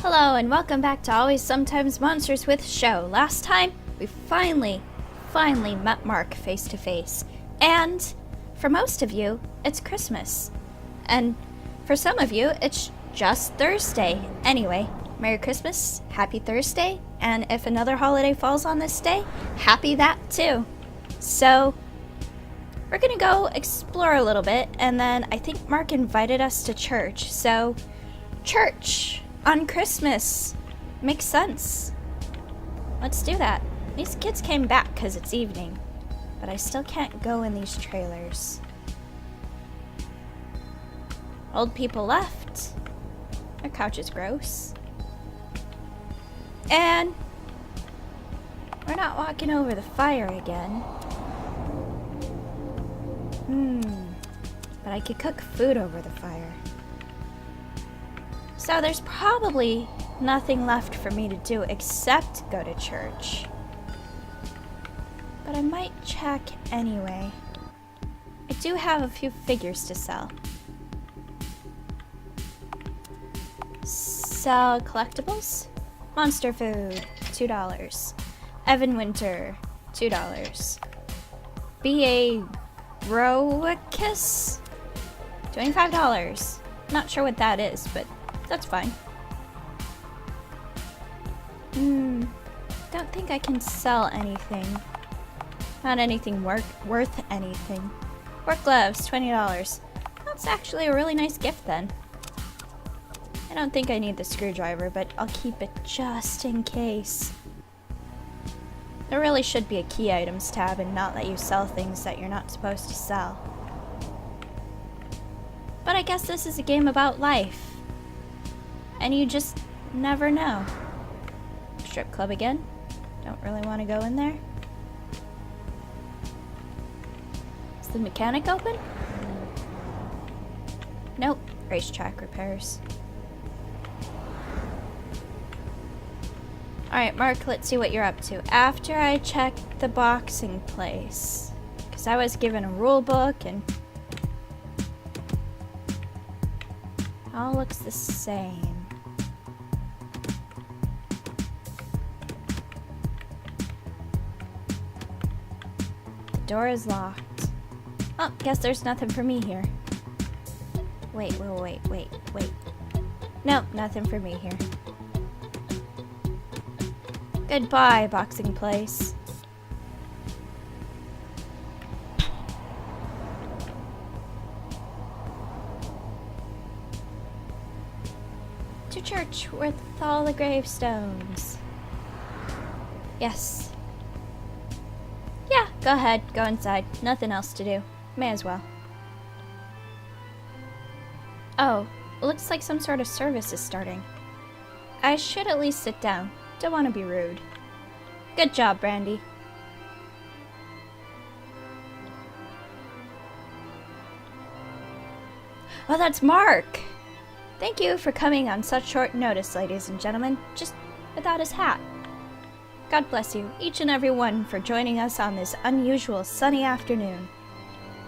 Hello and welcome back to Always Sometimes Monsters with Shou. Last time, we finally met Mark face to face. And for most of you, it's Christmas. And for some of you, it's just Thursday. Anyway, Merry Christmas, Happy Thursday, and if another holiday falls on this day, happy that too. So, we're gonna go explore a little bit, and then I think Mark invited us to church. So, church on Christmas makes sense. Let's do that. These kids came back because it's evening, but I still can't go in these trailers. Old people left. Their couch is gross. And we're not walking over the fire again. But I could cook food over the fire. So there's probably nothing left for me to do except go to church. But I might check anyway. I do have a few figures to sell. Sell collectibles? Monster food, $2. Evan Winter, $2. B.A. Roicus, $25. Not sure what that is, but that's fine. Don't think I can sell anything. Not anything worth anything. Work gloves, $20. That's actually a really nice gift then. I don't think I need the screwdriver, but I'll keep it just in case. There really should be a key items tab and not let you sell things that you're not supposed to sell. But I guess this is a game about life. And you just never know. Strip club again? Don't really want to go in there. Is the mechanic open? Nope. Racetrack repairs. Alright, Mark, let's see what you're up to. After I check the boxing place. Because I was given a rule book and all looks the same. The door is locked. Oh, guess there's nothing for me here. Wait. Nope, nothing for me here. Goodbye, boxing place. To church with all the gravestones. Yes. Yeah, go ahead, go inside. Nothing else to do. May as well. Oh, looks like some sort of service is starting. I should at least sit down. Don't want to be rude. Good job, Brandy. Oh, that's Mark! Thank you for coming on such short notice, ladies and gentlemen, just without his hat. God bless you, each and every one, for joining us on this unusual sunny afternoon.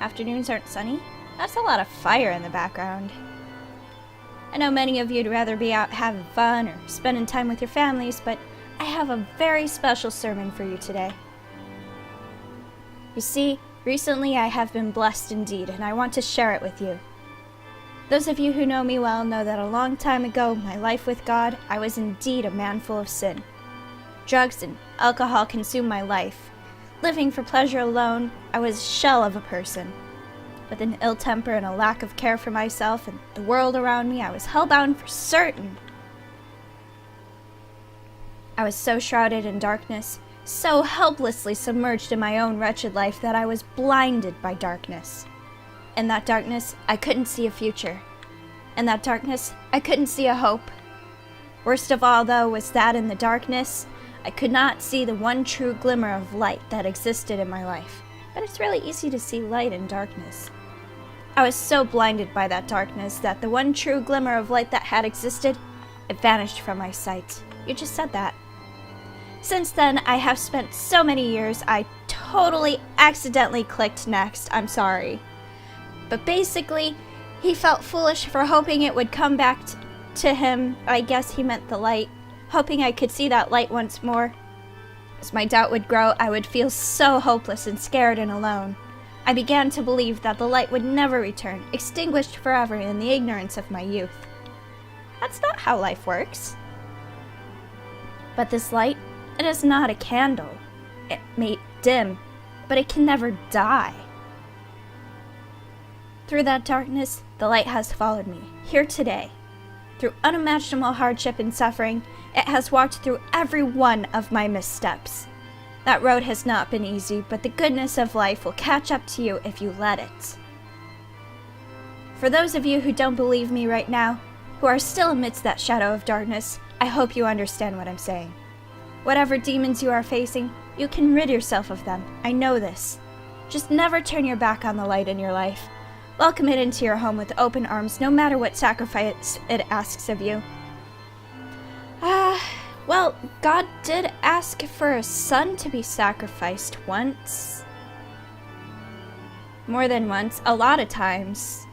Afternoons aren't sunny? That's a lot of fire in the background. I know many of you'd rather be out having fun or spending time with your families, but I have a very special sermon for you today. You see, recently I have been blessed indeed, and I want to share it with you. Those of you who know me well know that a long time ago, my life with God, I was indeed a man full of sin. Drugs and alcohol consumed my life. Living for pleasure alone, I was a shell of a person. With an ill temper and a lack of care for myself and the world around me, I was hellbound for certain. I was so shrouded in darkness, so helplessly submerged in my own wretched life that I was blinded by darkness. In that darkness, I couldn't see a future. In that darkness, I couldn't see a hope. Worst of all, though, was that in the darkness, I could not see the one true glimmer of light that existed in my life. But it's really easy to see light in darkness. I was so blinded by that darkness that the one true glimmer of light that had existed, it vanished from my sight. You just said that. Since then, I have spent so many years, I totally accidentally clicked next. I'm sorry. But basically, he felt foolish for hoping it would come back To him, I guess he meant the light, hoping I could see that light once more. As my doubt would grow, I would feel so hopeless and scared and alone. I began to believe that the light would never return, extinguished forever in the ignorance of my youth. That's not how life works. But this light, it is not a candle. It may dim, but it can never die. Through that darkness, the light has followed me, here today. Through unimaginable hardship and suffering, it has walked through every one of my missteps. That road has not been easy, but the goodness of life will catch up to you if you let it. For those of you who don't believe me right now, who are still amidst that shadow of darkness, I hope you understand what I'm saying. Whatever demons you are facing, you can rid yourself of them. I know this. Just never turn your back on the light in your life. Welcome it into your home with open arms, no matter what sacrifice it asks of you. Well, God did ask for a son to be sacrificed once. More than once, a lot of times.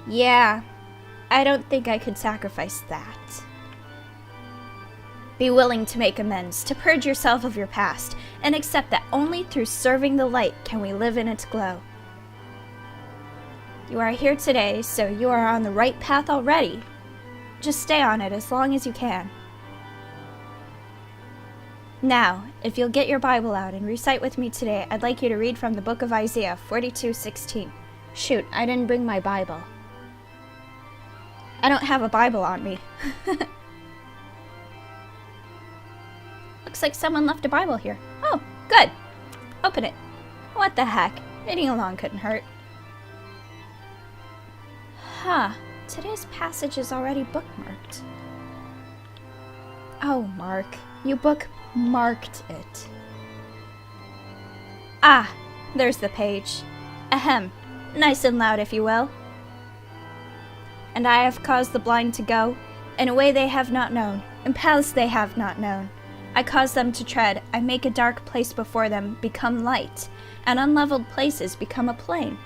Yeah, I don't think I could sacrifice that. Be willing to make amends, to purge yourself of your past, and accept that only through serving the light can we live in its glow. You are here today, so you are on the right path already. Just stay on it as long as you can. Now, if you'll get your Bible out and recite with me today, I'd like you to read from the book of Isaiah 42:16. Shoot, I didn't bring my Bible. I don't have a Bible on me. Looks like someone left a Bible here. Oh, good. Open it. What the heck? Reading along couldn't hurt. Huh. Today's passage is already bookmarked. Oh, Mark. You bookmarked it. Ah, there's the page. Ahem. Nice and loud, if you will. And I have caused the blind to go, in a way they have not known, in paths they have not known. I cause them to tread, I make a dark place before them become light, and unleveled places become a plain.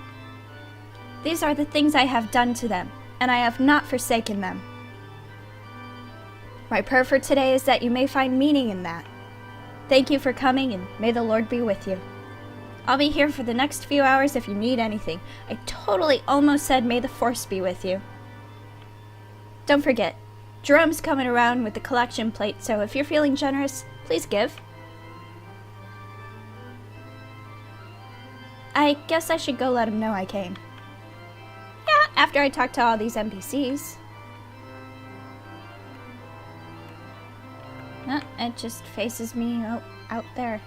These are the things I have done to them, and I have not forsaken them. My prayer for today is that you may find meaning in that. Thank you for coming, and may the Lord be with you. I'll be here for the next few hours if you need anything. I totally almost said may the force be with you. Don't forget, Jerome's coming around with the collection plate, so if you're feeling generous, please give. I guess I should go let him know I came. Yeah, after I talk to all these NPCs. It just faces me out there.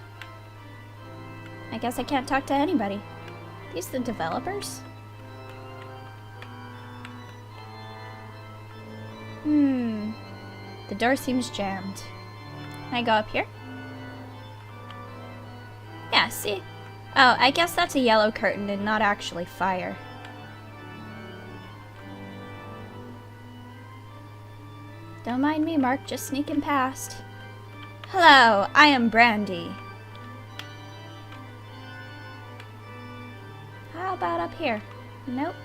I guess I can't talk to anybody. These the developers? The door seems jammed. Can I go up here? Yeah, see? Oh, I guess that's a yellow curtain and not actually fire. Don't mind me, Mark, just sneaking past. Hello, I am Brandy. How about up here? Nope.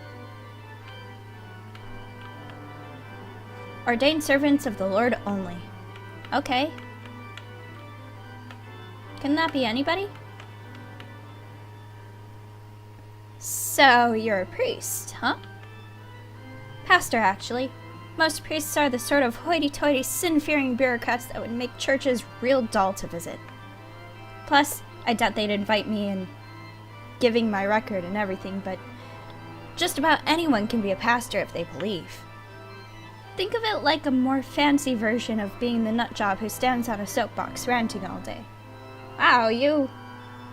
Ordained servants of the Lord only. Okay. Couldn't that be anybody? So, you're a priest, huh? Pastor, actually. Most priests are the sort of hoity-toity, sin-fearing bureaucrats that would make churches real dull to visit. Plus, I doubt they'd invite me in giving my record and everything, but just about anyone can be a pastor if they believe. Think of it like a more fancy version of being the nutjob who stands on a soapbox ranting all day. Wow, you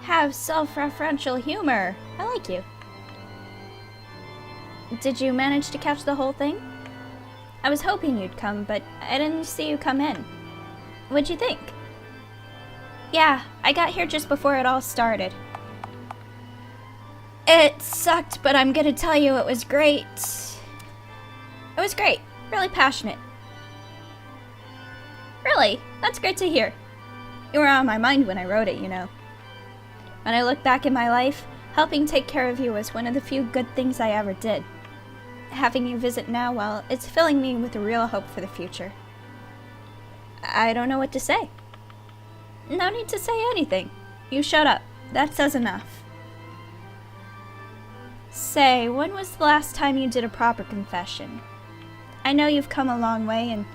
have self-referential humor. I like you. Did you manage to catch the whole thing? I was hoping you'd come, but I didn't see you come in. What'd you think? Yeah, I got here just before it all started. It sucked, but I'm gonna tell you it was great. It was great. Really passionate. Really? That's great to hear. You were on my mind when I wrote it, you know. When I look back in my life, helping take care of you was one of the few good things I ever did. Having you visit now, well, it's filling me with a real hope for the future. I don't know what to say. No need to say anything. You shut up. That says enough. Say, when was the last time you did a proper confession? I know you've come a long way, and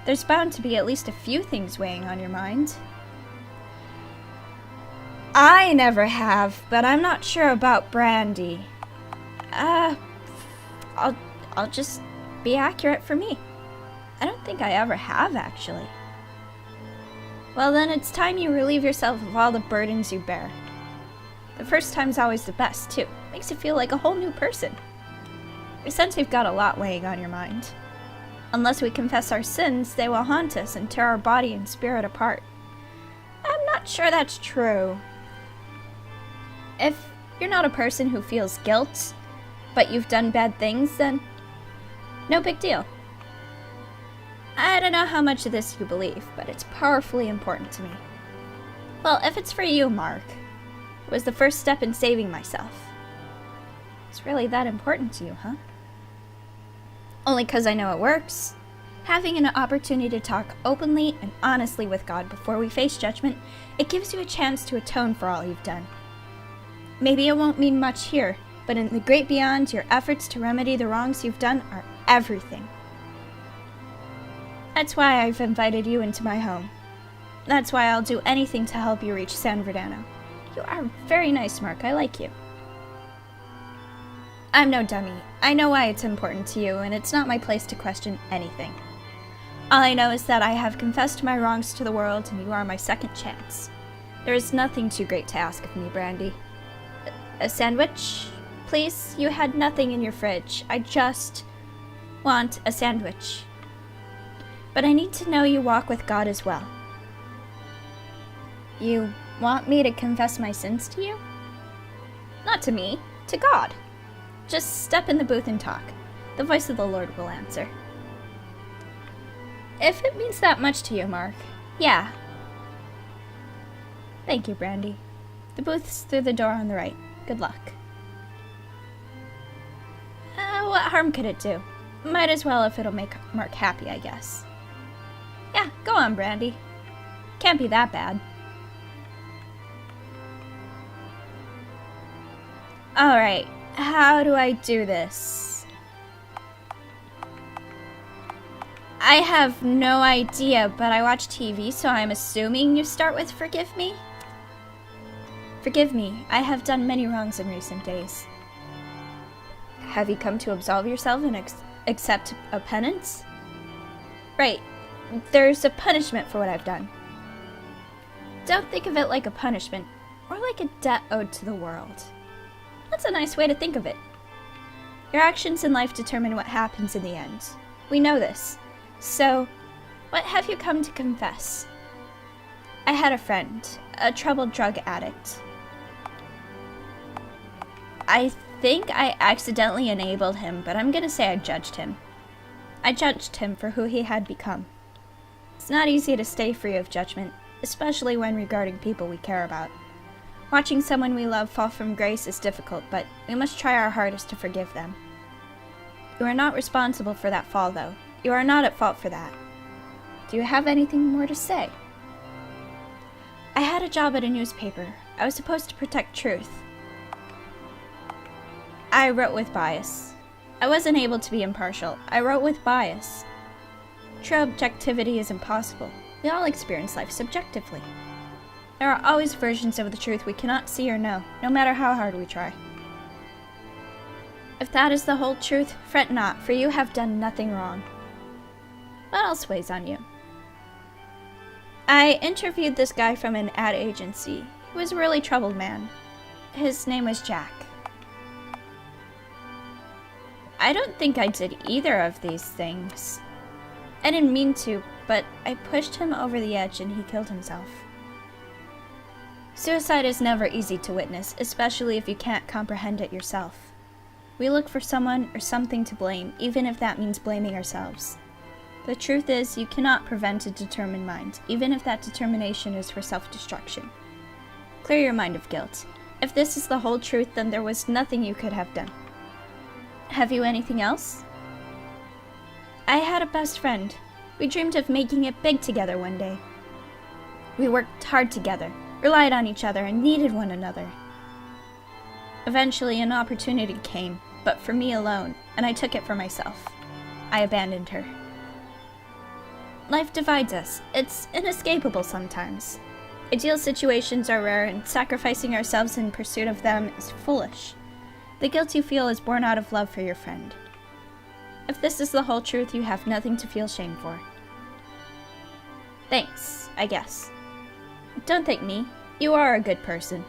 there's bound to be at least a few things weighing on your mind. I never have, but I'm not sure about Brandy. I'll just be accurate for me. I don't think I ever have, actually. Well, then it's time you relieve yourself of all the burdens you bear. The first time's always the best, too. Makes you feel like a whole new person. I sense you've got a lot weighing on your mind. Unless we confess our sins, they will haunt us and tear our body and spirit apart. I'm not sure that's true. If you're not a person who feels guilt, but you've done bad things, then no big deal. I don't know how much of this you believe, but it's powerfully important to me. Well, if it's for you, Mark, it was the first step in saving myself. It's really that important to you, huh? Only 'cause I know it works. Having an opportunity to talk openly and honestly with God before we face judgment, it gives you a chance to atone for all you've done. Maybe it won't mean much here, but in the great beyond, your efforts to remedy the wrongs you've done are everything. That's why I've invited you into my home. That's why I'll do anything to help you reach San Verdano. You are very nice, Mark. I like you. I'm no dummy. I know why it's important to you, and it's not my place to question anything. All I know is that I have confessed my wrongs to the world, and you are my second chance. There is nothing too great to ask of me, Brandy. A sandwich? Please? You had nothing in your fridge. I just want a sandwich. But I need to know you walk with God as well. You want me to confess my sins to you? Not to me, to God. Just step in the booth and talk. The voice of the Lord will answer. If it means that much to you, Mark, yeah. Thank you, Brandy. The booth's through the door on the right. Good luck. What harm could it do? Might as well if it'll make Mark happy, I guess. Yeah, go on, Brandy. Can't be that bad. Alright, how do I do this? I have no idea, but I watch TV, so I'm assuming you start with forgive me? Forgive me, I have done many wrongs in recent days. Have you come to absolve yourself and accept a penance? Right, there's a punishment for what I've done. Don't think of it like a punishment, or like a debt owed to the world. That's a nice way to think of it. Your actions in life determine what happens in the end. We know this. So, what have you come to confess? I had a friend, a troubled drug addict. I think I accidentally enabled him, but I'm gonna say I judged him. I judged him for who he had become. It's not easy to stay free of judgment, especially when regarding people we care about. Watching someone we love fall from grace is difficult, but we must try our hardest to forgive them. You are not responsible for that fall, though. You are not at fault for that. Do you have anything more to say? I had a job at a newspaper. I was supposed to protect truth. I wrote with bias. I wasn't able to be impartial. I wrote with bias. True objectivity is impossible. We all experience life subjectively. There are always versions of the truth we cannot see or know, no matter how hard we try. If that is the whole truth, fret not, for you have done nothing wrong. What else weighs on you? I interviewed this guy from an ad agency. He was a really troubled man. His name was Jack. I don't think I did either of these things. I didn't mean to, but I pushed him over the edge and he killed himself. Suicide is never easy to witness, especially if you can't comprehend it yourself. We look for someone or something to blame, even if that means blaming ourselves. The truth is, you cannot prevent a determined mind, even if that determination is for self-destruction. Clear your mind of guilt. If this is the whole truth, then there was nothing you could have done. Have you anything else? I had a best friend. We dreamed of making it big together one day. We worked hard together, relied on each other, and needed one another. Eventually, an opportunity came, but for me alone, and I took it for myself. I abandoned her. Life divides us. It's inescapable sometimes. Ideal situations are rare, and sacrificing ourselves in pursuit of them is foolish. The guilt you feel is born out of love for your friend. If this is the whole truth, you have nothing to feel shame for. Thanks, I guess. Don't thank me. You are a good person.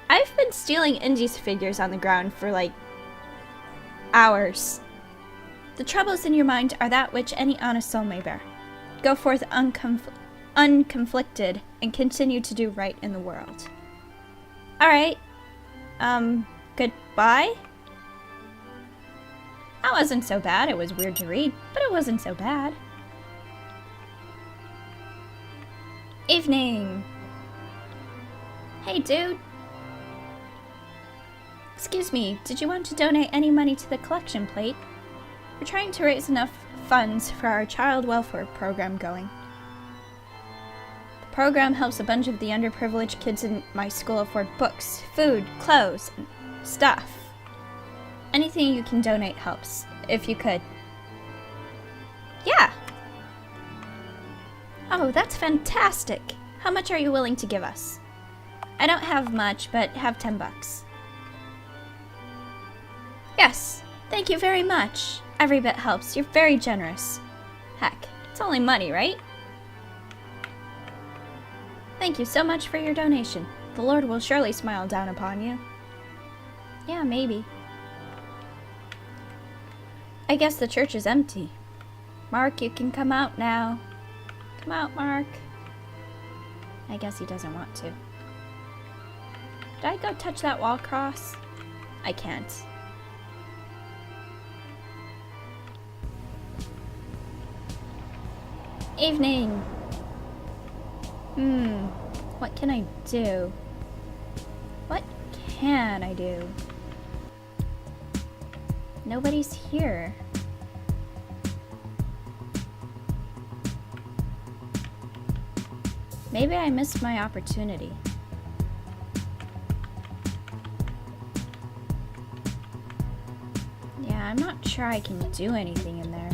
I've been stealing Indy's figures on the ground for, hours. The troubles in your mind are that which any honest soul may bear. Go forth unconflicted and continue to do right in the world. Alright. Goodbye? That wasn't so bad. It was weird to read, but it wasn't so bad. Evening. Hey, dude. Excuse me, did you want to donate any money to the collection plate? We're trying to raise enough funds for our child welfare program going. The program helps a bunch of the underprivileged kids in my school afford books, food, clothes, and stuff. Anything you can donate helps, if you could. Yeah! Oh, that's fantastic! How much are you willing to give us? I don't have much, but have $10. Yes, thank you very much. Every bit helps. You're very generous. Heck, it's only money, right? Thank you so much for your donation. The Lord will surely smile down upon you. Yeah, maybe. I guess the church is empty. Mark, you can come out now. Come out, Mark. I guess he doesn't want to. Did I go touch that wall cross? I can't. Evening. What can I do? What can I do? Nobody's here. Maybe I missed my opportunity. Yeah, I'm not sure I can do anything in there.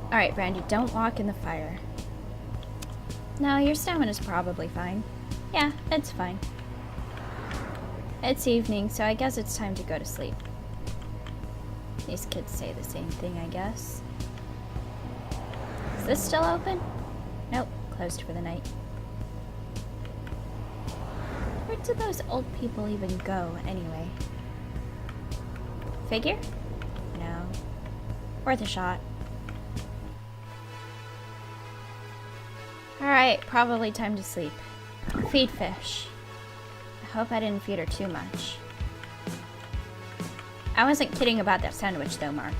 Alright, Brandy, don't walk in the fire. No, your stamina's probably fine. Yeah, it's fine. It's evening, so I guess it's time to go to sleep. These kids say the same thing, I guess. Is this still open? Nope, closed for the night. Where did those old people even go, anyway? Figure? No. Worth a shot. Alright, probably time to sleep. Feed fish. I hope I didn't feed her too much. I wasn't kidding about that sandwich though, Mark.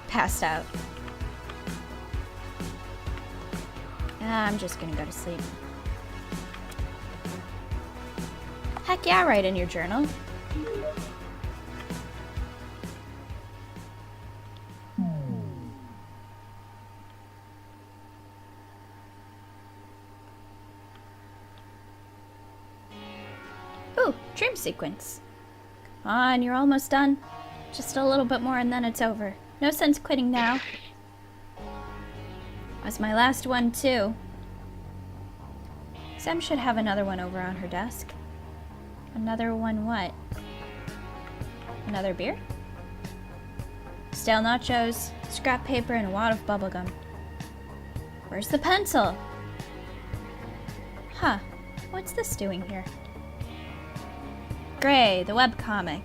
Passed out. I'm just gonna go to sleep. Heck yeah, write in your journal. Ooh, dream sequence. Come on, you're almost done. Just a little bit more and then it's over. No sense quitting now. That's my last one, too. Sam should have another one over on her desk. Another one what? Another beer? Stale nachos, scrap paper, and a wad of bubblegum. Where's the pencil? Huh, what's this doing here? Gray, the webcomic.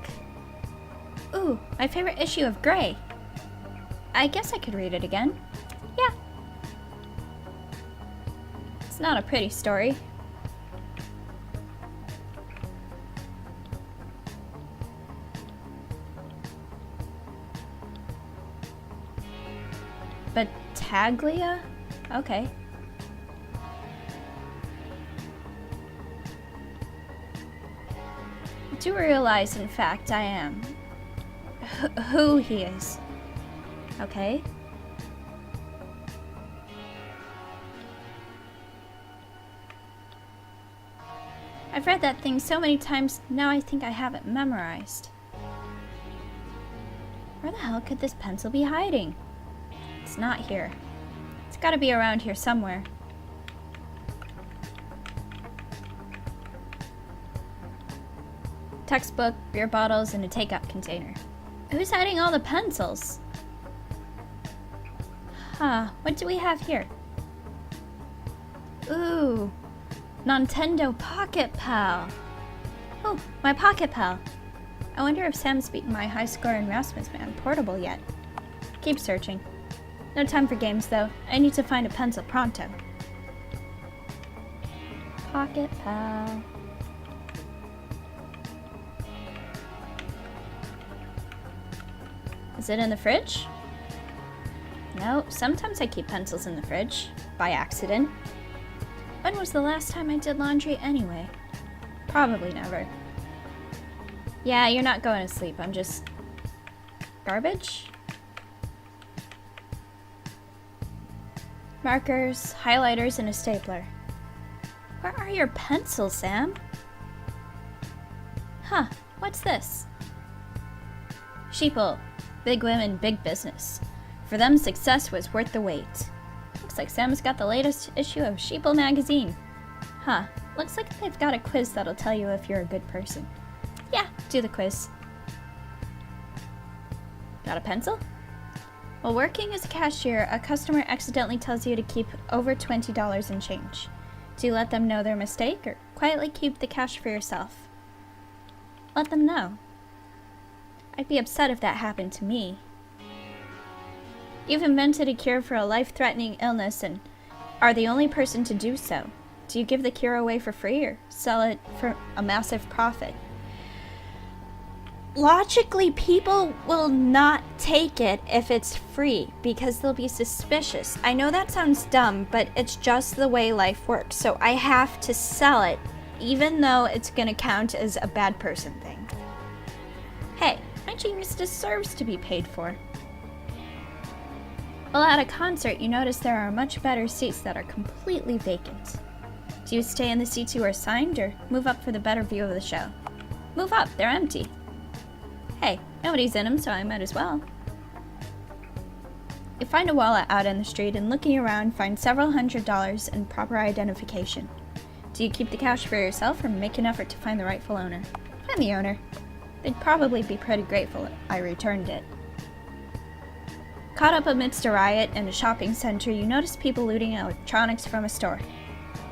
Ooh, my favorite issue of Gray. I guess I could read it again. Yeah. It's not a pretty story. Battaglia? Okay. do realize, in fact, I am who he is. Okay? I've read that thing so many times, now I think I have it memorized. Where the hell could this pencil be hiding? It's not here. It's gotta be around here somewhere. Textbook, beer bottles, and a take-out container. Who's hiding all the pencils? Huh, what do we have here? Ooh, Nintendo Pocket Pal. Oh, my Pocket Pal. I wonder if Sam's beaten my high score in Rasmus Man Portable yet. Keep searching. No time for games, though. I need to find a pencil pronto. Pocket Pal. Is it in the fridge? No, sometimes I keep pencils in the fridge. By accident. When was the last time I did laundry anyway? Probably never. Yeah, you're not going to sleep. I'm just... garbage? Markers, highlighters, and a stapler. Where are your pencils, Sam? Huh, what's this? Sheeple. Big women, big business. For them, success was worth the wait. Looks like Sam's got the latest issue of Sheeple magazine. Huh, looks like they've got a quiz that'll tell you if you're a good person. Yeah, do the quiz. Got a pencil? While working as a cashier, a customer accidentally tells you to keep over $20 in change. Do you let them know their mistake, or quietly keep the cash for yourself? Let them know. I'd be upset if that happened to me. You've invented a cure for a life-threatening illness and are the only person to do so. Do you give the cure away for free or sell it for a massive profit? Logically, people will not take it if it's free because they'll be suspicious. I know that sounds dumb, but it's just the way life works. So I have to sell it, even though it's going to count as a bad person thing. Hey, my genius deserves to be paid for. While at a concert, you notice there are much better seats that are completely vacant. Do you stay in the seats you are assigned or move up for the better view of the show? Move up, they're empty. Hey, nobody's in them, so I might as well. You find a wallet out in the street and looking around find several $100s in proper identification. Do you keep the cash for yourself or make an effort to find the rightful owner? Find the owner. They'd probably be pretty grateful I returned it. Caught up amidst a riot in a shopping center, you notice people looting electronics from a store.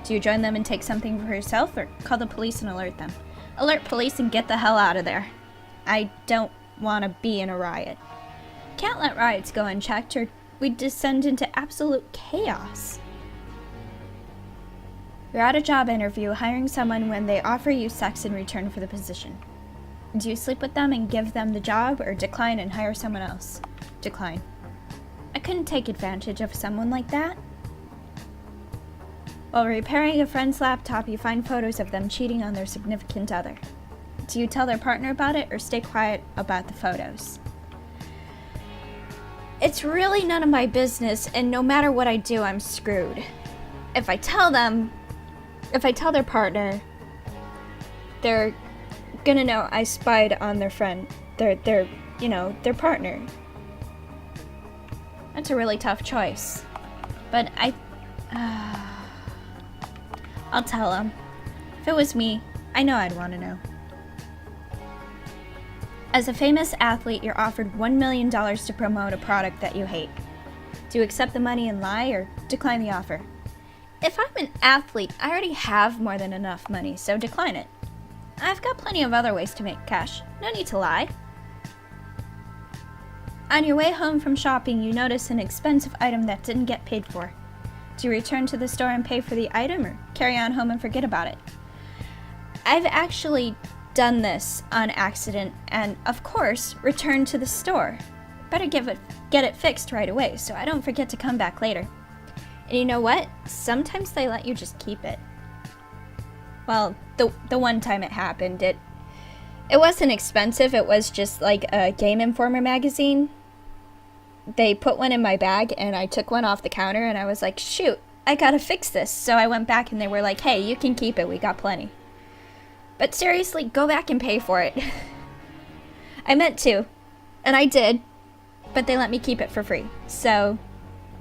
Do you join them and take something for yourself or call the police and alert them? Alert police and get the hell out of there. I don't want to be in a riot. Can't let riots go unchecked or we'd descend into absolute chaos. You're at a job interview hiring someone when they offer you sex in return for the position. Do you sleep with them and give them the job or decline and hire someone else? Decline. I couldn't take advantage of someone like that. While repairing a friend's laptop, you find photos of them cheating on their significant other. Do you tell their partner about it or stay quiet about the photos? It's really none of my business, and no matter what I do, I'm screwed. If I tell their partner, they're gonna know I spied on their friend, their partner. That's a really tough choice. But I'll tell them. If it was me, I know I'd want to know. As a famous athlete, you're offered $1 million to promote a product that you hate. Do you accept the money and lie or decline the offer? If I'm an athlete, I already have more than enough money, so decline it. I've got plenty of other ways to make cash. No need to lie. On your way home from shopping, you notice an expensive item that didn't get paid for. Do you return to the store and pay for the item or carry on home and forget about it? I've actually done this on accident and, of course, returned to the store. Better get it fixed right away so I don't forget to come back later. And you know what? Sometimes they let you just keep it. Well, the one time it happened, It wasn't expensive, it was just like a Game Informer magazine. They put one in my bag and I took one off the counter and I was like, shoot, I gotta fix this. So I went back and they were like, hey, you can keep it, we got plenty. But seriously, go back and pay for it. I meant to, and I did, but they let me keep it for free. So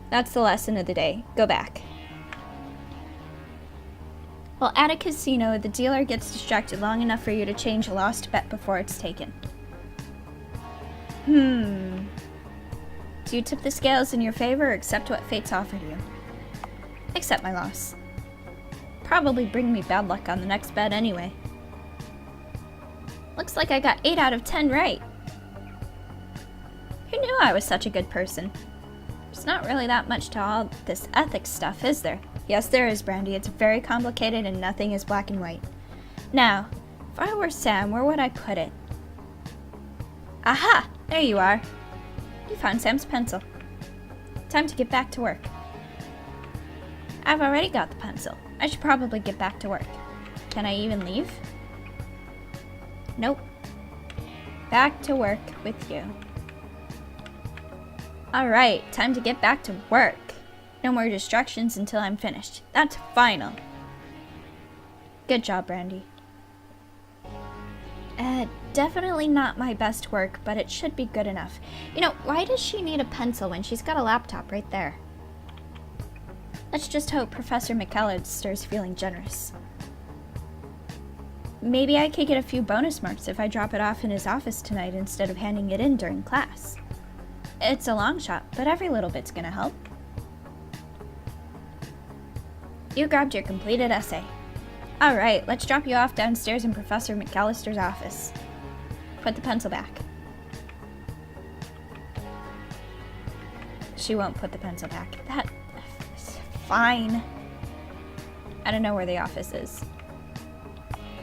that's the lesson of the day. Go back. Well, at a casino, the dealer gets distracted long enough for you to change a lost bet before it's taken. Do you tip the scales in your favor or accept what fate's offered you? Accept my loss. Probably bring me bad luck on the next bet anyway. Looks like I got 8 out of 10 right. Who knew I was such a good person? There's not really that much to all this ethics stuff, is there? Yes, there is, Brandy. It's very complicated and nothing is black and white. Now, if I were Sam, where would I put it? Aha! There you are. You found Sam's pencil. Time to get back to work. I've already got the pencil. I should probably get back to work. Can I even leave? Nope. Back to work with you. Alright, time to get back to work. No more distractions until I'm finished. That's final. Good job, Brandy. Definitely not my best work, but it should be good enough. You know, why does she need a pencil when she's got a laptop right there? Let's just hope Professor McAllister's feeling generous. Maybe I could get a few bonus marks if I drop it off in his office tonight instead of handing it in during class. It's a long shot, but every little bit's gonna help. You grabbed your completed essay. Alright, let's drop you off downstairs in Professor McAllister's office. Put the pencil back. She won't put the pencil back. That's fine. I don't know where the office is.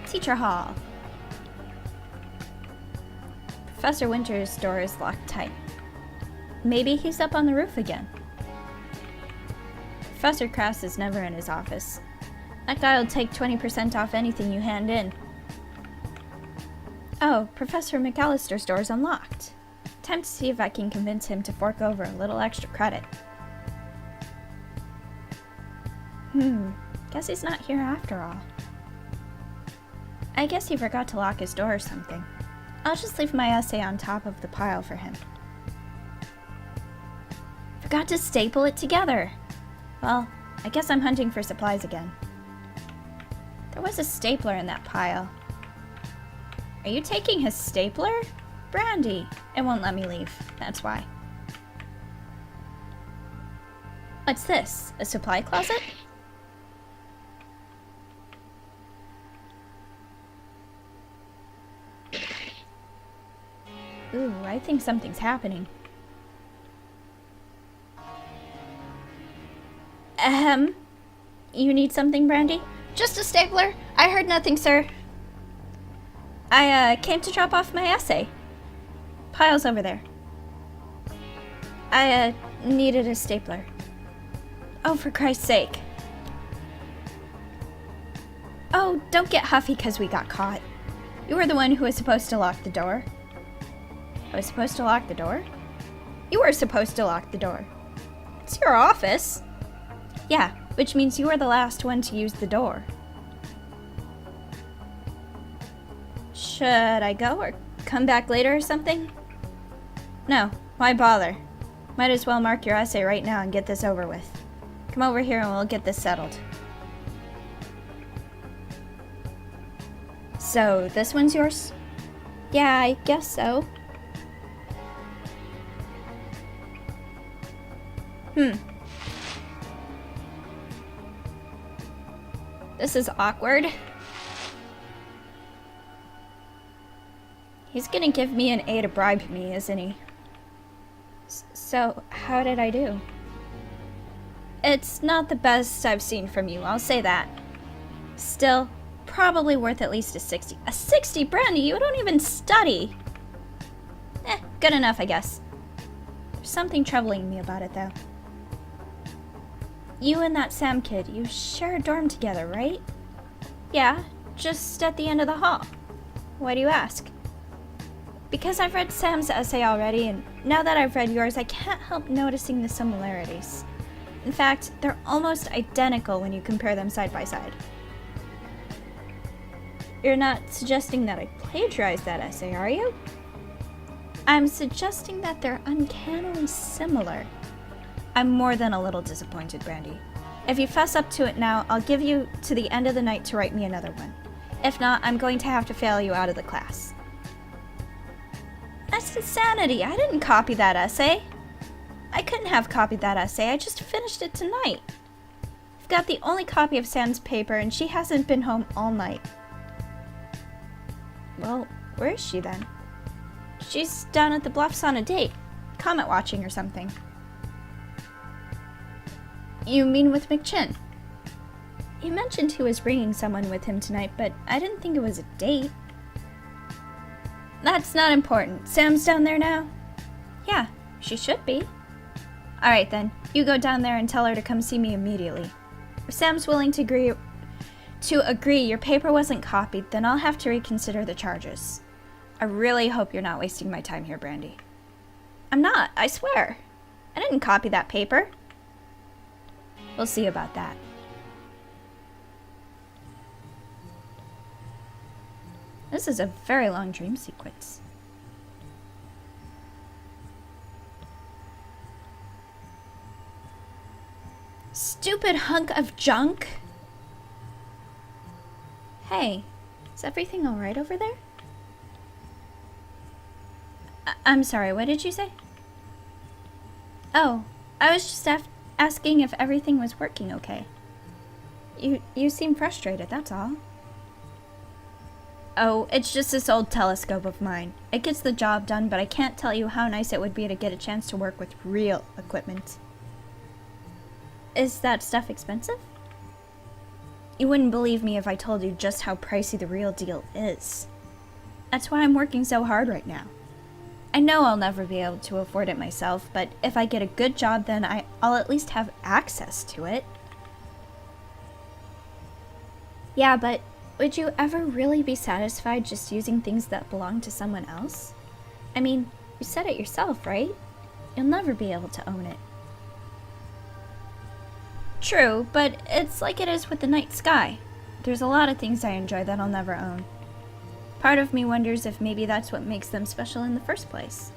Teacher hall. Professor Winter's door is locked tight. Maybe he's up on the roof again. Professor Krauss is never in his office. That guy will take 20% off anything you hand in. Oh, Professor McAllister's door's unlocked. Time to see if I can convince him to fork over a little extra credit. Guess he's not here after all. I guess he forgot to lock his door or something. I'll just leave my essay on top of the pile for him. Forgot to staple it together. Well, I guess I'm hunting for supplies again. There was a stapler in that pile. Are you taking his stapler? Brandy. It won't let me leave. That's why. What's this? A supply closet? Ooh, I think something's happening. You need something, Brandy? Just a stapler. I heard nothing, sir. I came to drop off my essay. Pile's over there. I needed a stapler. Oh, for Christ's sake. Oh, don't get huffy because we got caught. You were the one who was supposed to lock the door. I was supposed to lock the door? You were supposed to lock the door. It's your office. Yeah, which means you were the last one to use the door. Should I go or come back later or something? No, why bother? Might as well mark your essay right now and get this over with. Come over here and we'll get this settled. So, this one's yours? Yeah, I guess so. This is awkward. He's gonna give me an A to bribe me, isn't he? So, how did I do? It's not the best I've seen from you, I'll say that. Still, probably worth at least a 60. A 60, Brandy, you don't even study! Good enough, I guess. There's something troubling me about it, though. You and that Sam kid, you share a dorm together, right? Yeah, just at the end of the hall. Why do you ask? Because I've read Sam's essay already, and now that I've read yours, I can't help noticing the similarities. In fact, they're almost identical when you compare them side by side. You're not suggesting that I plagiarized that essay, are you? I'm suggesting that they're uncannily similar. I'm more than a little disappointed, Brandy. If you fess up to it now, I'll give you to the end of the night to write me another one. If not, I'm going to have to fail you out of the class. That's insanity. I didn't copy that essay. I couldn't have copied that essay. I just finished it tonight. I've got the only copy of Sam's paper, and she hasn't been home all night. Well, where is she then? She's down at the Bluffs on a date. Comet watching or something. You mean with McChin? He mentioned he was bringing someone with him tonight, but I didn't think it was a date. That's not important. Sam's down there now? Yeah, she should be. Alright then, you go down there and tell her to come see me immediately. If Sam's willing to agree your paper wasn't copied, then I'll have to reconsider the charges. I really hope you're not wasting my time here, Brandy. I'm not, I swear. I didn't copy that paper. We'll see about that. This is a very long dream sequence. Stupid hunk of junk! Hey, is everything alright over there? I'm sorry, what did you say? Oh, I was just asking if everything was working okay. You seem frustrated, that's all. Oh, it's just this old telescope of mine. It gets the job done, but I can't tell you how nice it would be to get a chance to work with real equipment. Is that stuff expensive? You wouldn't believe me if I told you just how pricey the real deal is. That's why I'm working so hard right now. I know I'll never be able to afford it myself, but if I get a good job, then I'll at least have access to it. Yeah, but would you ever really be satisfied just using things that belong to someone else? I mean, you said it yourself, right? You'll never be able to own it. True, but it's like it is with the night sky. There's a lot of things I enjoy that I'll never own. Part of me wonders if maybe that's what makes them special in the first place.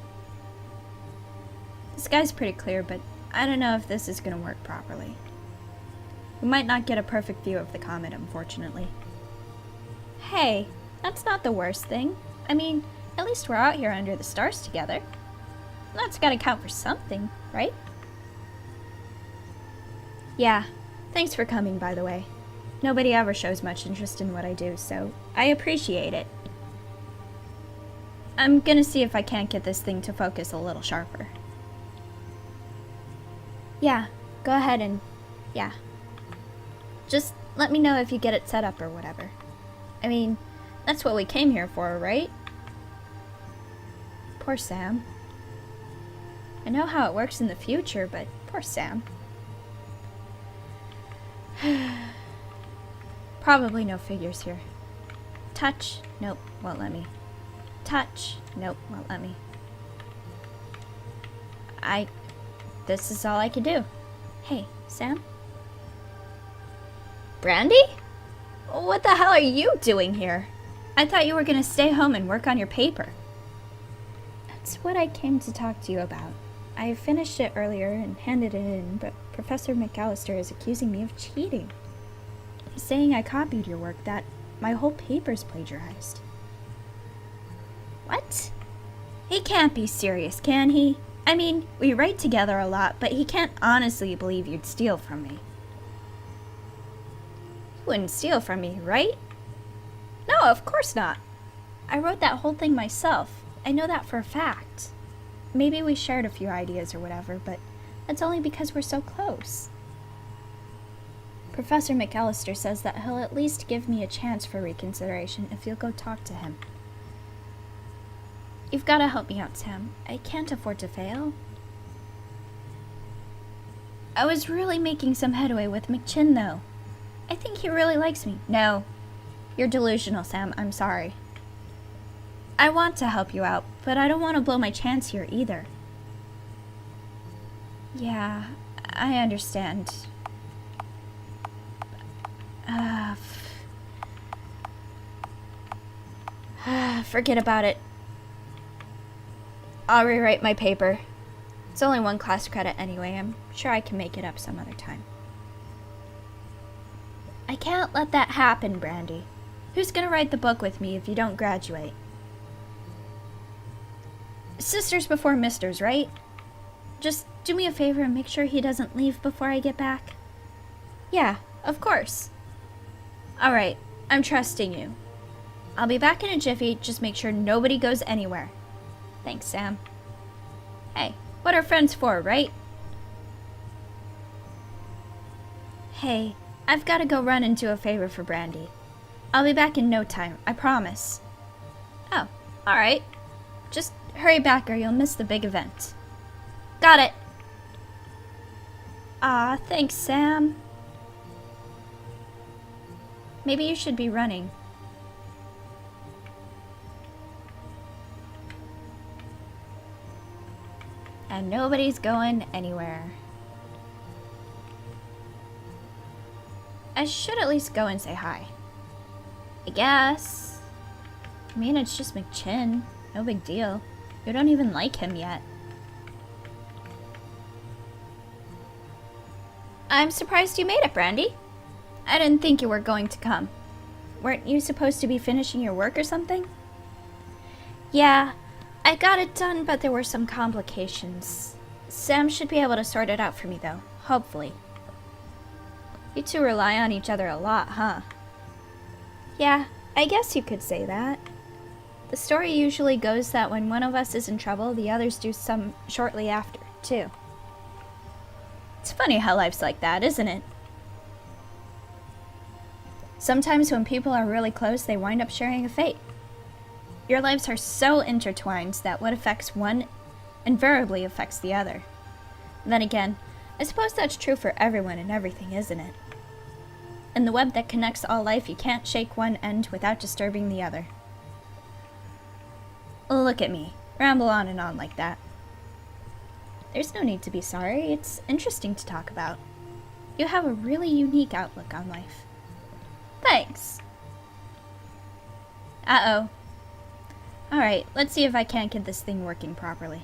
The sky's pretty clear, but I don't know if this is going to work properly. We might not get a perfect view of the comet, unfortunately. Hey, that's not the worst thing. I mean, at least we're out here under the stars together. That's gotta count for something, right? Yeah, thanks for coming, by the way. Nobody ever shows much interest in what I do, so I appreciate it. I'm gonna see if I can't get this thing to focus a little sharper. Yeah, go ahead and... yeah. Just let me know if you get it set up or whatever. I mean, that's what we came here for, right? Poor Sam. I know how it works in the future, but poor Sam. Probably no figures here. Touch? Nope, won't let me. Touch? Nope, won't let me. This is all I can do. Hey, Sam? Brandy? What the hell are you doing here? I thought you were gonna stay home and work on your paper. That's what I came to talk to you about. I finished it earlier and handed it in, but Professor McAllister is accusing me of cheating. He's saying I copied your work, that my whole paper's plagiarized. What? He can't be serious, can he? I mean, we write together a lot, but he can't honestly believe you'd steal from me. You wouldn't steal from me, right? No, of course not. I wrote that whole thing myself. I know that for a fact. Maybe we shared a few ideas or whatever, but that's only because we're so close. Professor McAllister says that he'll at least give me a chance for reconsideration if you'll go talk to him. You've got to help me out, Sam. I can't afford to fail. I was really making some headway with McChin, though. I think he really likes me. No, you're delusional, Sam. I'm sorry. I want to help you out, but I don't want to blow my chance here either. Yeah, I understand. Forget about it. I'll rewrite my paper. It's only 1 class credit anyway. I'm sure I can make it up some other time. I can't let that happen, Brandy. Who's gonna write the book with me if you don't graduate? Sisters before misters, right? Just do me a favor and make sure he doesn't leave before I get back. Yeah, of course. Alright, I'm trusting you. I'll be back in a jiffy, just make sure nobody goes anywhere. Thanks, Sam. Hey, what are friends for, right? Hey, I've got to go run and do a favor for Brandy. I'll be back in no time, I promise. Oh, alright. Just hurry back or you'll miss the big event. Got it. Aw, thanks, Sam. Maybe you should be running. And nobody's going anywhere. I should at least go and say hi. I guess. I mean, it's just McChin. No big deal. You don't even like him yet. I'm surprised you made it, Brandy. I didn't think you were going to come. Weren't you supposed to be finishing your work or something? Yeah, I got it done, but there were some complications. Sam should be able to sort it out for me, though. Hopefully. You two rely on each other a lot, huh? Yeah, I guess you could say that. The story usually goes that when one of us is in trouble, the others do some shortly after, too. It's funny how life's like that, isn't it? Sometimes when people are really close, they wind up sharing a fate. Your lives are so intertwined that what affects one invariably affects the other. Then again, I suppose that's true for everyone and everything, isn't it? In the web that connects all life, you can't shake one end without disturbing the other. Look at me, ramble on and on like that. There's no need to be sorry, it's interesting to talk about. You have a really unique outlook on life. Thanks. Uh-oh. Alright, let's see if I can't get this thing working properly.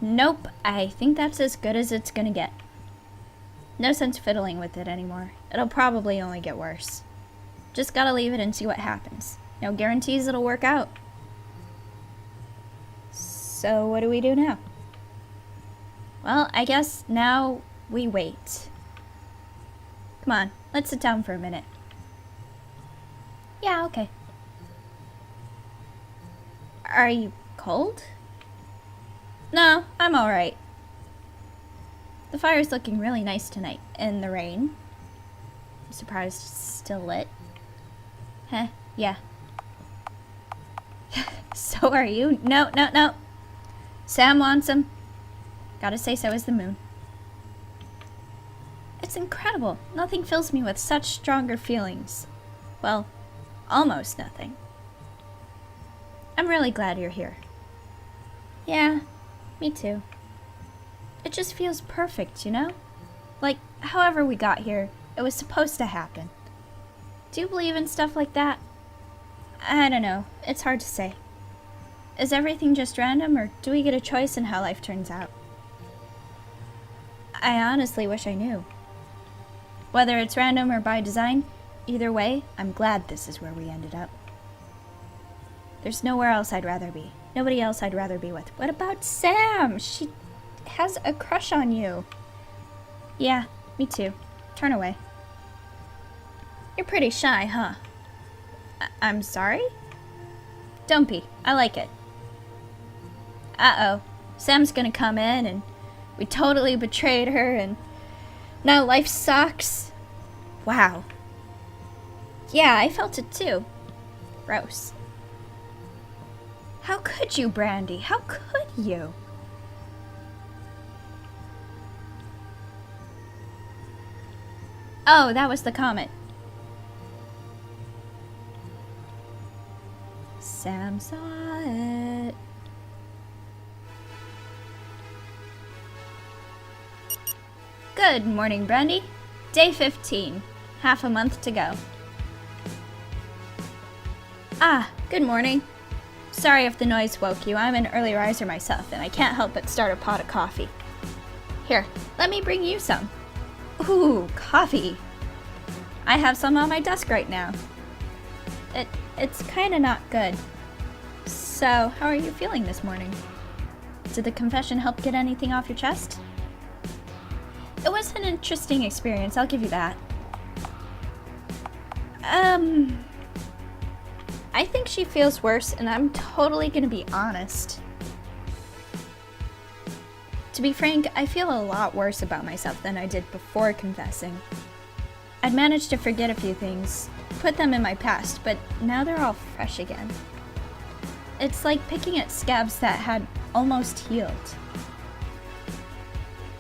Nope, I think that's as good as it's gonna get. No sense fiddling with it anymore. It'll probably only get worse. Just gotta leave it and see what happens. No guarantees it'll work out. So what do we do now? Well, I guess now we wait. Come on, let's sit down for a minute. Yeah, okay. Are you cold? No, I'm alright. The fire's looking really nice tonight. In the rain. I'm surprised it's still lit. Heh, yeah. So are you? No, no, no. Sam wants him. Gotta say so is the moon. It's incredible. Nothing fills me with such stronger feelings. Well, almost nothing. I'm really glad you're here. Yeah, me too. It just feels perfect, you know? Like, however we got here, it was supposed to happen. Do you believe in stuff like that? I don't know. It's hard to say. Is everything just random, or do we get a choice in how life turns out? I honestly wish I knew. Whether it's random or by design, either way, I'm glad this is where we ended up. There's nowhere else I'd rather be. Nobody else I'd rather be with. What about Sam? She has a crush on you. Yeah, me too. Turn away. You're pretty shy, huh? I'm sorry? Don't be. I like it. Uh-oh. Sam's gonna come in and we totally betrayed her and now life sucks. Wow. Yeah, I felt it too. Gross. How could you, Brandy? How could you? Oh, that was the comment. Sam saw it. Good morning, Brandy. Day 15. Half a month to go. Ah, good morning. Sorry if the noise woke you. I'm an early riser myself, and I can't help but start a pot of coffee. Here, let me bring you some. Ooh, coffee. I have some on my desk right now. It's kinda not good. So, how are you feeling this morning? Did the confession help get anything off your chest? It was an interesting experience, I'll give you that. I think she feels worse, and I'm totally gonna be honest. To be frank, I feel a lot worse about myself than I did before confessing. I'd managed to forget a few things, put them in my past, but now they're all fresh again. It's like picking at scabs that had almost healed.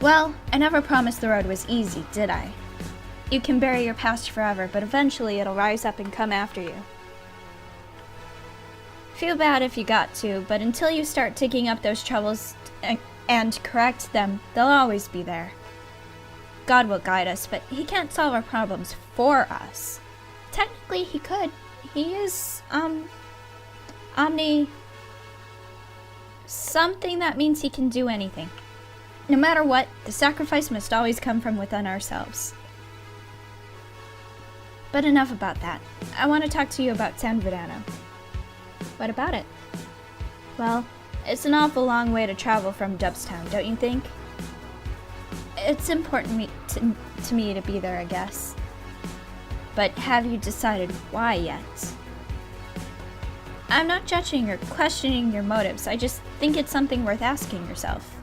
Well, I never promised the road was easy, did I? You can bury your past forever, but eventually it'll rise up and come after you. Feel bad if you got to, but until you start digging up those troubles and correct them, they'll always be there. God will guide us, but he can't solve our problems for us. Technically, he could. He is, something that means he can do anything. No matter what, the sacrifice must always come from within ourselves. But enough about that. I want to talk to you about San Verdano. What about it? Well, it's an awful long way to travel from Dubstown, don't you think? It's important to me to be there, I guess. But have you decided why yet? I'm not judging or questioning your motives, I just think it's something worth asking yourself.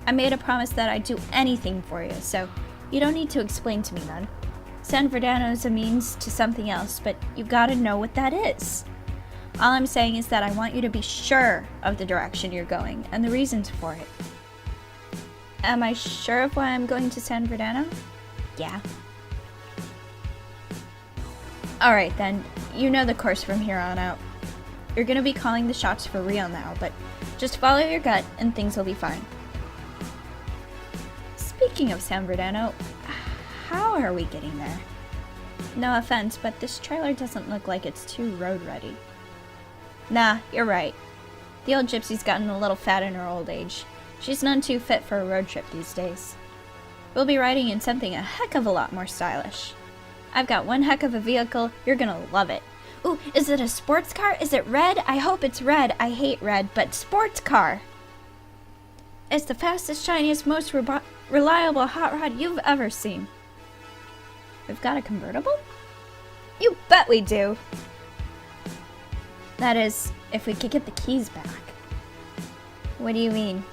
I made a promise that I'd do anything for you, so you don't need to explain to me none. San Verdano is a means to something else, but you've got to know what that is. All I'm saying is that I want you to be sure of the direction you're going and the reasons for it. Am I sure of why I'm going to San Verdano? Yeah. Alright then, you know the course from here on out. You're gonna be calling the shots for real now, but just follow your gut and things will be fine. Speaking of San Verdano, how are we getting there? No offense, but this trailer doesn't look like it's too road ready. Nah, you're right. The old gypsy's gotten a little fat in her old age. She's none too fit for a road trip these days. We'll be riding in something a heck of a lot more stylish. I've got one heck of a vehicle, you're gonna love it. Ooh, is it a sports car? Is it red? I hope it's red. I hate red, but sports car! It's the fastest, shiniest, most reliable hot rod you've ever seen. We've got a convertible? You bet we do! That is, if we could get the keys back. What do you mean?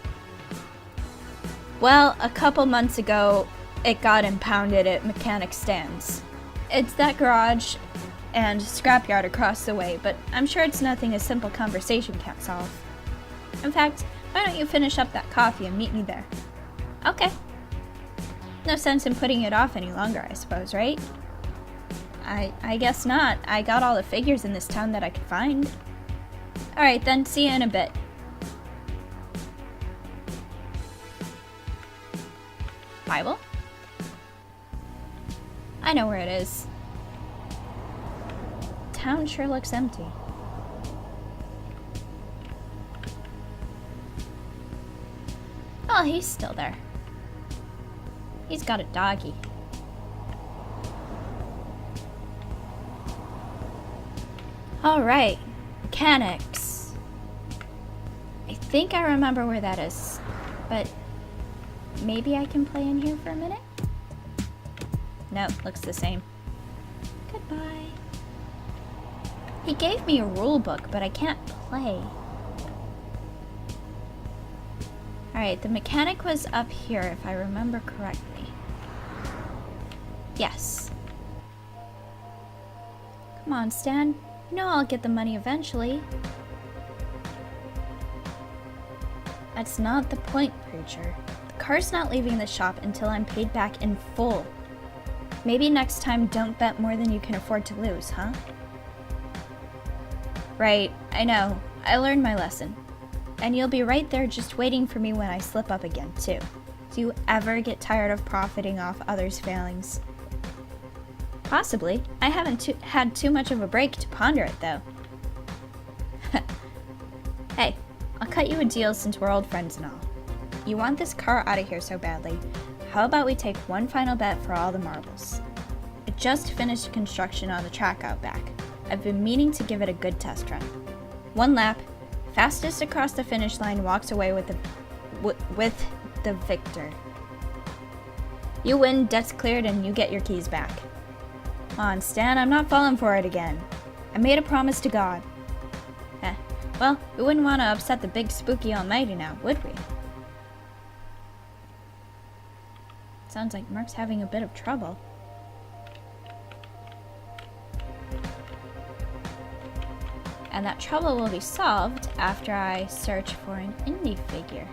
Well, a couple months ago, it got impounded at mechanic stands. It's that garage and scrapyard across the way, but I'm sure it's nothing a simple conversation can't solve. In fact, why don't you finish up that coffee and meet me there? Okay. No sense in putting it off any longer, I suppose, right? I guess not. I got all the figures in this town that I could find. Alright then, see you in a bit. Bible? I know where it is. Town sure looks empty. Oh, he's still there. He's got a doggy. Alright, mechanics. I think I remember where that is, but maybe I can play in here for a minute? No, looks the same. Goodbye. He gave me a rule book, but I can't play. Alright, the mechanic was up here, if I remember correctly. Yes. Come on, Stan. You know I'll get the money eventually. That's not the point, Preacher. The car's not leaving the shop until I'm paid back in full. Maybe next time don't bet more than you can afford to lose, huh? Right, I know. I learned my lesson. And you'll be right there just waiting for me when I slip up again, too. Do you ever get tired of profiting off others' failings? Possibly. I haven't had too much of a break to ponder it, though. Hey, I'll cut you a deal since we're old friends and all. You want this car out of here so badly. How about we take one final bet for all the marbles? I just finished construction on the track out back. I've been meaning to give it a good test run. One lap, fastest across the finish line walks away with the victor. You win, debt's cleared, and you get your keys back. Come on, Stan, I'm not falling for it again. I made a promise to God. Well, we wouldn't want to upset the big spooky almighty now, would we? Sounds like Mark's having a bit of trouble. And that trouble will be solved after I search for an indie figure.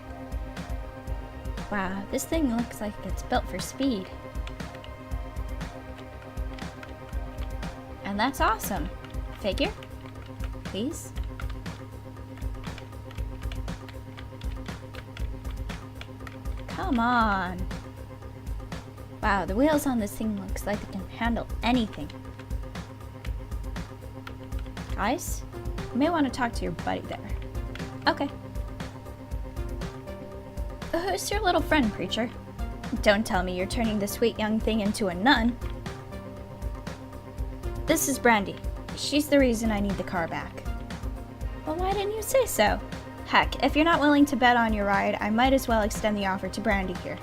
Wow, this thing looks like it's built for speed. And that's awesome. Figure? Please? Come on. Wow, the wheels on this thing looks like it can handle anything. Guys, you may want to talk to your buddy there. Okay. Who's your little friend, preacher? Don't tell me you're turning this sweet young thing into a nun. This is Brandy. She's the reason I need the car back. Well, why didn't you say so? Heck, if you're not willing to bet on your ride, I might as well extend the offer to Brandy here.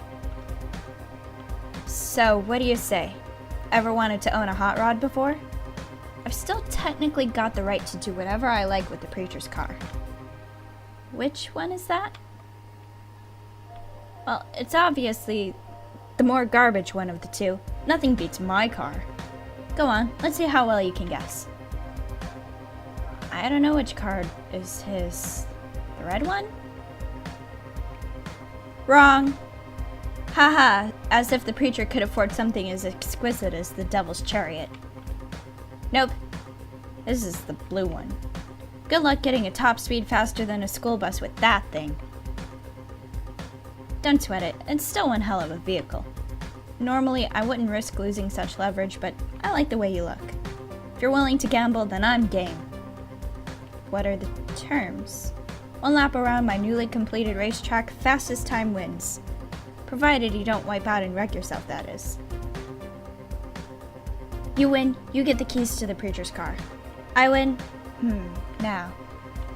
So, what do you say? Ever wanted to own a hot rod before? I've still technically got the right to do whatever I like with the preacher's car. Which one is that? Well, it's obviously the more garbage one of the two. Nothing beats my car. Go on, let's see how well you can guess. I don't know which card is his. The red one? Wrong. Haha, as if the preacher could afford something as exquisite as the Devil's Chariot. Nope. This is the blue one. Good luck getting a top speed faster than a school bus with that thing. Don't sweat it, it's still one hell of a vehicle. Normally, I wouldn't risk losing such leverage, but I like the way you look. If you're willing to gamble, then I'm game. What are the terms? One lap around my newly completed racetrack, fastest time wins. Provided you don't wipe out and wreck yourself, that is. You win, you get the keys to the preacher's car. I win? Now,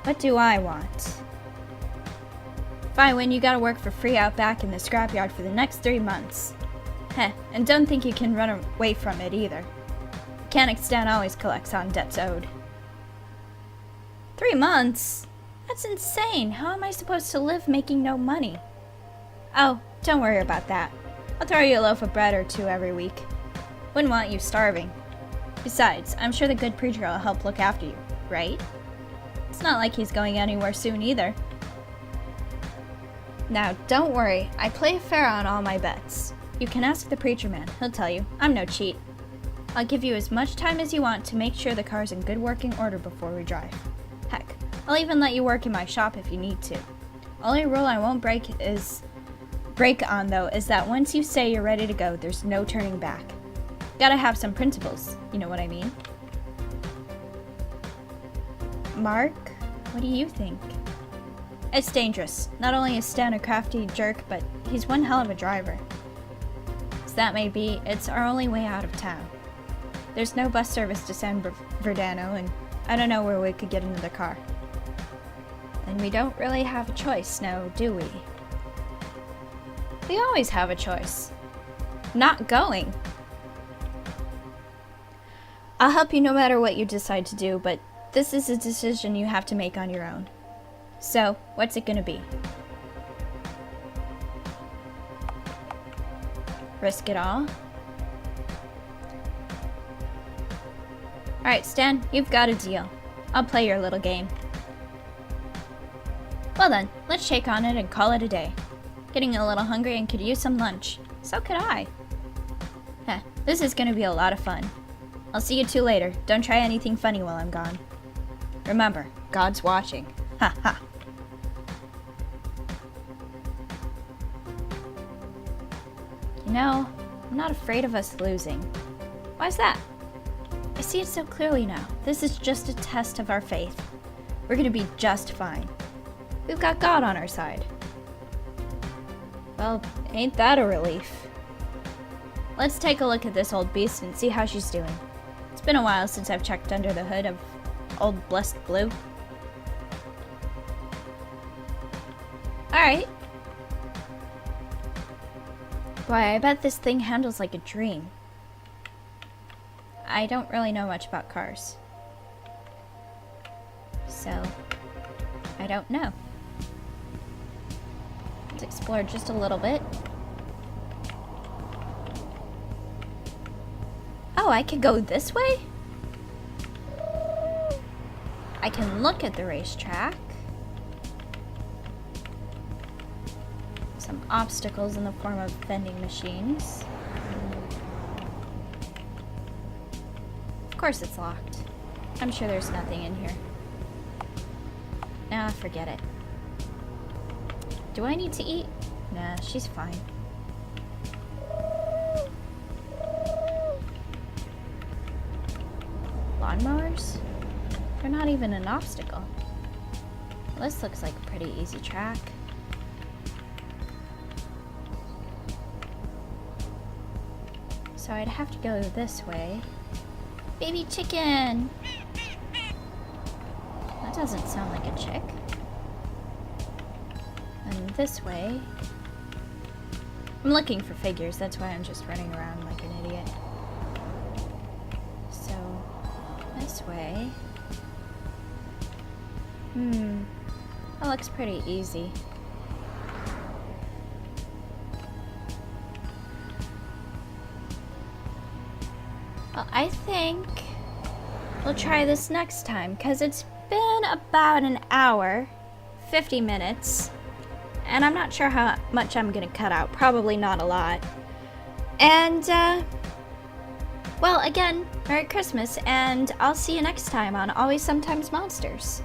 what do I want? If I win, you gotta work for free out back in the scrapyard for the next 3 months. Heh, and don't think you can run away from it either. Mechanic Stan always collects on debts owed. 3 months? That's insane. How am I supposed to live making no money? Oh, don't worry about that. I'll throw you a loaf of bread or two every week. Wouldn't want you starving. Besides, I'm sure the good preacher will help look after you, right? It's not like he's going anywhere soon either. Now, don't worry. I play fair on all my bets. You can ask the preacher man. He'll tell you. I'm no cheat. I'll give you as much time as you want to make sure the car's in good working order before we drive. Heck, I'll even let you work in my shop if you need to. Only rule I won't break on, though, is that once you say you're ready to go, there's no turning back. Gotta have some principles, you know what I mean? Mark, what do you think? It's dangerous. Not only is Stan a crafty jerk, but he's one hell of a driver. As that may be, it's our only way out of town. There's no bus service to San Verdano, and I don't know where we could get another car. And we don't really have a choice now, do we? We always have a choice. Not going. I'll help you no matter what you decide to do, but this is a decision you have to make on your own. So, what's it gonna be? Risk it all? Alright, Stan, you've got a deal. I'll play your little game. Well then, let's shake on it and call it a day. Getting a little hungry and could use some lunch. So could I. Heh, this is gonna be a lot of fun. I'll see you two later. Don't try anything funny while I'm gone. Remember, God's watching. Ha ha. You know, I'm not afraid of us losing. Why's that? I see it so clearly now. This is just a test of our faith. We're gonna be just fine. We've got God on our side. Well, ain't that a relief? Let's take a look at this old beast and see how she's doing. It's been a while since I've checked under the hood of old Blessed Blue. Alright. Boy, I bet this thing handles like a dream. I don't really know much about cars. So, I don't know. Let's explore just a little bit. Oh, I can go this way? I can look at the racetrack. Some obstacles in the form of vending machines. Of course it's locked. I'm sure there's nothing in here. Nah, forget it. Do I need to eat? Nah, she's fine. Lawnmowers? They're not even an obstacle. Well, this looks like a pretty easy track. So I'd have to go this way. Baby chicken! That doesn't sound like a chick. And this way. I'm looking for figures, that's why I'm just running around like an idiot. So, this way. That looks pretty easy. Well, I think we'll try this next time, because it's been about an hour, 50 minutes, and I'm not sure how much I'm gonna cut out. Probably not a lot. And, well, again, Merry Christmas, and I'll see you next time on Always Sometimes Monsters.